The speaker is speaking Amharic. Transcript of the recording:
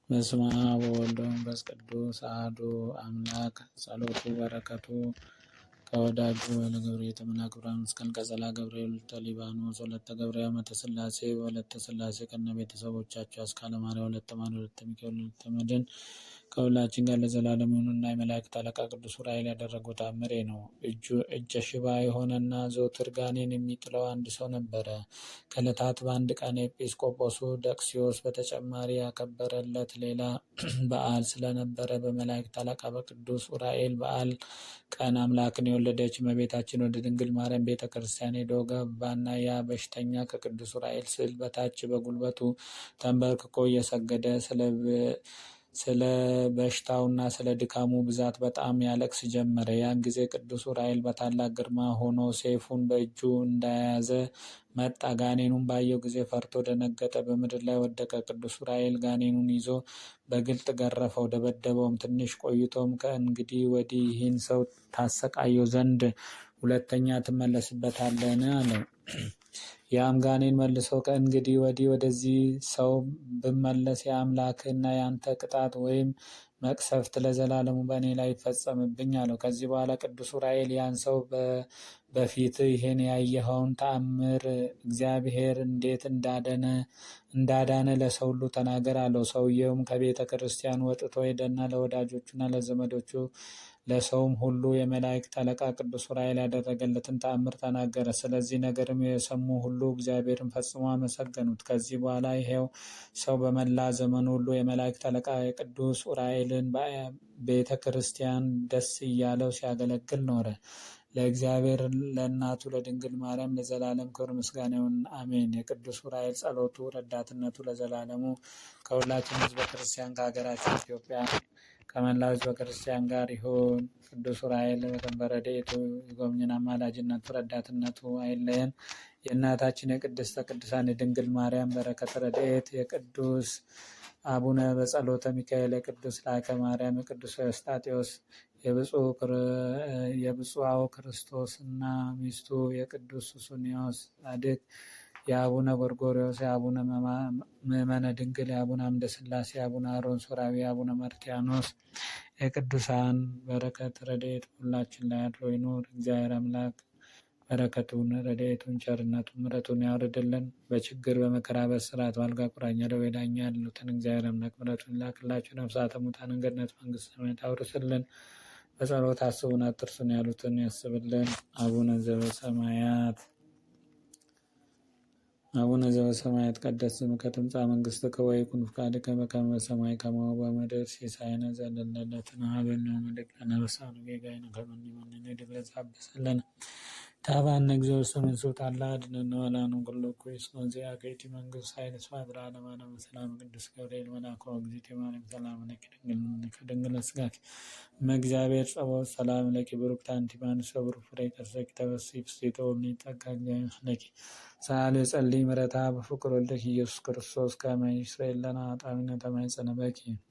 በስመ አብ ወወልድ ወመንፈስ ቅዱስ አሐዱ አምላክ። ጸሎቱ በረከቱ ከወዳጁ ለገብርኤል መልአክ ብርሃን መስቀል ቀጸላ ገብርኤል ሊባኖስ ወለተ ገብርኤል መተስላሴ ወለተ ስላሴ ከነ ቤተሰቦቻቸው አስካለ ማርያም ወለተ ማርያም ወለተ ሚካኤል ወለተ መድኅን ከሁላችን ጋር ለዘላለም ይሁንና የመላእክት አለቃ ቅዱስ ዑራኤል ያደረገው ተአምሬ ነው። እጀ ሽባ የሆነና ዘወትር ጋኔን የሚጥለው አንድ ሰው ነበረ። ከዕለታት በአንድ ቀን ኤጲስቆጶሱ ደቅሲዮስ በተጨማሪ ያከበረለት ሌላ በዓል ስለነበረ በመላእክት አለቃ በቅዱስ ዑራኤል በዓል ቀን አምላክን የወለደች እመቤታችን ወደ ድንግል ማርያም ቤተ ክርስቲያን ሄዶ ገባና ያ በሽተኛ ከቅዱስ ዑራኤል ስዕል በታች በጉልበቱ ተንበርክኮ እየሰገደ ስለ በሽታውና ስለ ድካሙ ብዛት በጣም ያለቅስ ጀመረ። ያን ጊዜ ቅዱስ ዑራኤል በታላቅ ግርማ ሆኖ ሰይፉን በእጁ እንደያዘ መጣ። ጋኔኑን ባየው ጊዜ ፈርቶ ደነገጠ፣ በምድር ላይ ወደቀ። ቅዱስ ዑራኤል ጋኔኑን ይዞ በግልጥ ገረፈው፣ ደበደበውም። ትንሽ ቆይቶም ከእንግዲህ ወዲህ ይህን ሰው ታሰቃየው ዘንድ ሁለተኛ ትመለስበታለህን? አለው። ያም ጋኔን መልሶ ከእንግዲህ ወዲህ ወደዚህ ሰው ብመለስ የአምላክና የአንተ ቅጣት ወይም መቅሰፍት ለዘላለሙ በእኔ ላይ ይፈጸምብኝ አለው። ከዚህ በኋላ ቅዱስ ዑራኤል ያን ሰው በፊት ይህን ያየኸውን ተአምር እግዚአብሔር እንዴት እንዳዳነ ለሰው ሁሉ ተናገር አለው። ሰውየውም ከቤተ ክርስቲያን ወጥቶ ሄደና ለወዳጆቹና ለዘመዶቹ ለሰውም ሁሉ የመላእክት አለቃ ቅዱስ ዑራኤል ያደረገለትን ተአምር ተናገረ። ስለዚህ ነገርም የሰሙ ሁሉ እግዚአብሔርን ፈጽሞ አመሰገኑት። ከዚህ በኋላ ይሄው ሰው በመላ ዘመኑ ሁሉ የመላእክት አለቃ የቅዱስ ዑራኤልን ቤተ ክርስቲያን ደስ እያለው ሲያገለግል ኖረ። ለእግዚአብሔር ለእናቱ ለድንግል ማርያም ለዘላለም ክብር ምስጋና ይሁን፣ አሜን። የቅዱስ ዑራኤል ጸሎቱ ረዳትነቱ ለዘላለሙ ከሁላችን ሕዝበ ክርስቲያን ከሀገራችን ኢትዮጵያ ከመላው ሕዝበ ክርስቲያን ጋር ይሁን። ቅዱስ ዑራኤል በረድኤቱ ይጎብኘን፣ አማላጅነቱ ረዳትነቱ አይለየን። የእናታችን የቅድስተ ቅዱሳን የድንግል ማርያም በረከት ረድኤት የቅዱስ አቡነ በጸሎተ ሚካኤል የቅዱስ ላከ ማርያም የቅዱስ ኤዎስጣቴዎስ የብፁዓው ክርስቶስ እና ሚስቱ የቅዱስ ሱስንዮስ ጻድቅ የአቡነ ጎርጎርዮስ የአቡነ ምእመነ ድንግል የአቡነ አምደ ሥላሴ የአቡነ አሮን ሶራዊ የአቡነ መርትያኖስ የቅዱሳን በረከት ረድኤት ሁላችን ላይ አድሮ ይኑር። እግዚአብሔር አምላክ በረከቱን ረድኤቱን ቸርነቱን ምሕረቱን ያወርድልን። በችግር በመከራ በስራት በአልጋ ቁራኛ ደዌ ዳኛ ያሉትን እግዚአብሔር አምላክ ምሕረቱን ይላክላቸው። ነፍሳተ ሙታንን ገነት መንግሥተ ሰማያት ያውርስልን። በጸሎት አስቡን አትርሱን ያሉትን ያስብልን። አቡነ ዘበሰማያት ይትቀደስ ስምከ ትምጻእ መንግሥትከ ወይኩን ፈቃድከ በከመ በሰማይ ከማሁ በምድር ሲሳየነ ዘለለ ዕለትነ ሀበነ ወኅድግ ለነ አበሳነ ወጌጋየነ ከመ ንሕነኒ ንኅድግ ለዘአበሰለነ ታባነ እግዚኦ ውስተ መንሱት አላ አድኅነነ ወላኑ ኩሉ እኩይ እስመ ዚአከ ይእቲ መንግሥት ኃይል ስብሐት ለዓለመ ዓለም ሰላም ቅዱስ ገብርኤል መልአክ ወእግዝእትየ ማርያም ሰላም ለኪ ድንግል ሥጋኪ እመ እግዚአብሔር ጸባኦት ሰላም ለኪ ብሩክት አንቲ እምአንስት ወብሩክ ፍሬ ከርሥኪ ተፈሥሒ ፍሥሕት ወምልዕተ ጸጋ እግዚአብሔር ለኪ ሳሊ ጸልይ ምሕረታ በፍቅር ወልደኪ ኢየሱስ ክርስቶስ ከመ ይስረይ ለነ ኃጣውኢነ ተማኅፀነ በኪ